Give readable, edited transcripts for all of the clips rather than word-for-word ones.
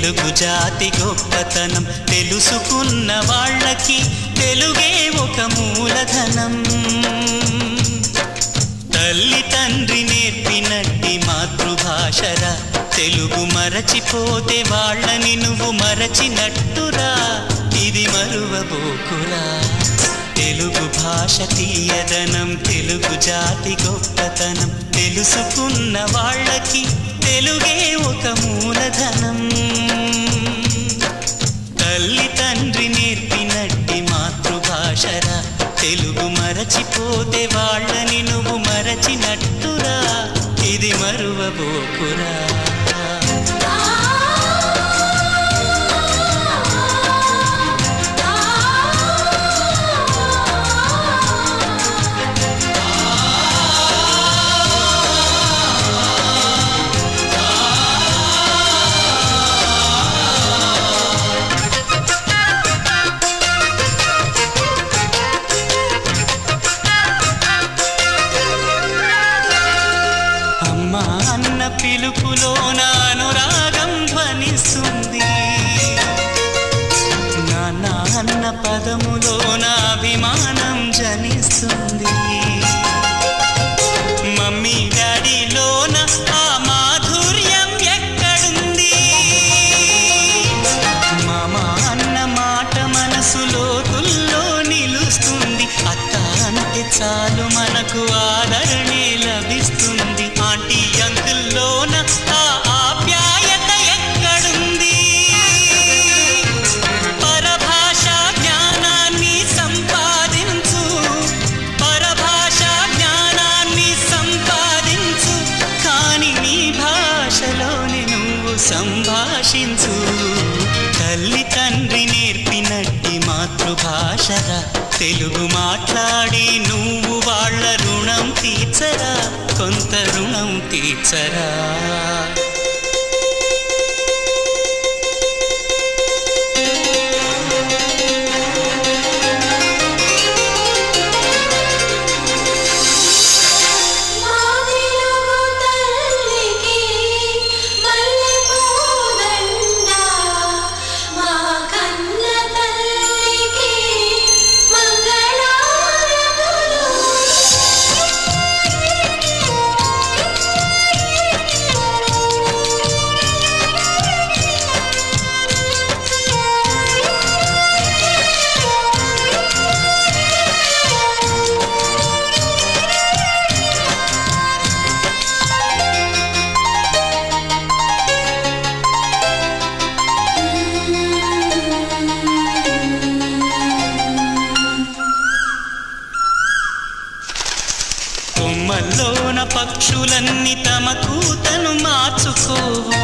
తెలుగు జాతి గొప్పతనం తెలుసుకున్న వాళ్ళకి తెలుగే ఒక మూలధనం. తల్లి తండ్రి నేర్పినట్టి మాతృభాషరా, తెలుగు మరచిపోతే వాళ్ళని నువ్వు మరచినట్టురా, ఇది మరువబోకురా. తెలుగు భాష తీయదనం తెలుగు జాతి గొప్పతనం తెలుసుకున్న వాళ్ళకి తెలుగే ఒక మూలధనం. తల్లి తండ్రి నేర్పినట్టి మాతృభాషరా, తెలుగు మరచిపోతే వాళ్ళని నువ్వు మరచినట్టురా, ఇది మరువబోకురా. పిలుపులోన అనురాగం ధ్వనిస్తుంది, నాన్న అన్న పదములోన అభిమానం జనిస్తుంది. మమ్మీ డాడీలోన ఆ మాధుర్యం ఎక్కడుంది? మామ అన్న మాట మనసులో తుల్లో నిలుస్తుంది. అత్త అంటే చాలు మనకు ఆదరణే లభిస్తుంది. ఆంటీ అంకుల్లోన ఆ ఆప్యాయత ఎక్కడుంది? పరభాషా జ్ఞానాన్ని సంపాదించు, పరభాషా జ్ఞానాన్ని సంపాదించు, కాని నీ భాషలోనే నువ్వు సంభాషించు. తల్లి తండ్రి నేర్పినట్టి మాతృభాషరా, తెలుగు మాట్లాడి నువ్వు వాళ్ళ రుణం తీర్చరా, కొంత రుణం తీర్చరా. కొమ్మల్లోన పక్షులన్నీ తమ కూతను మార్చుకోవు,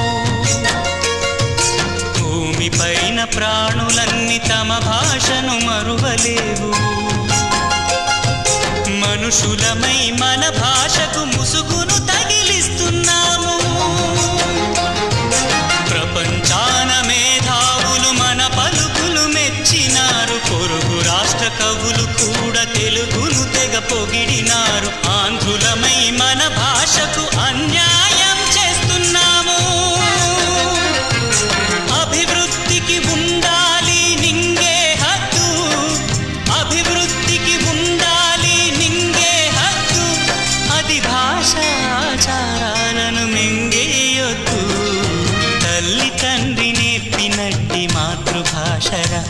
భూమిపైన ప్రాణులన్నీ తమ భాషను మరువలేవు. మనుషులమై మన భాషకు ముసుగును తగిలిస్తున్నాము. ప్రపంచాన మేధావులు మన పలుకులు మెచ్చినారు. పొరుగు రాష్ట్ర కవులు కూడా తెలుగును తెగ పొగిడినారు. ఆంధ్రులమై మన భాషకు అన్యాయం చేస్తున్నాము. అభివృద్ధికి ఉండాలి నింగే హద్దు, అభివృద్ధికి ఉండాలి నింగే హద్దు, అది భాషాచారాలను మింగేయొద్దు. తల్లి తండ్రి నేర్పినట్టి మాతృభాషరా,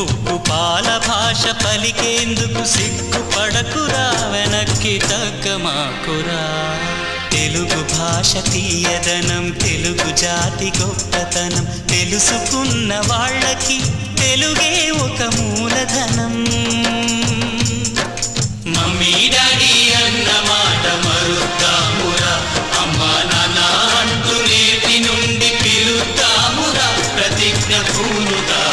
ఉప్పు పాల భాష పలికేందుకు సిగ్గుపడకురా, వెనక్కి తగ్గమాకురా. తెలుగు భాష తీయదనం తెలుగు జాతి గొప్పతనం తెలుసుకున్న వాళ్ళకి తెలుగే ఒక మూలధనం. మమ్మీ డాడీ అన్న మాట మరుద్దామురా, అమ్మా నాన్న అంటూ నేటి నుండి పిలుద్దామురా, ప్రతిజ్ఞ పూనుదా.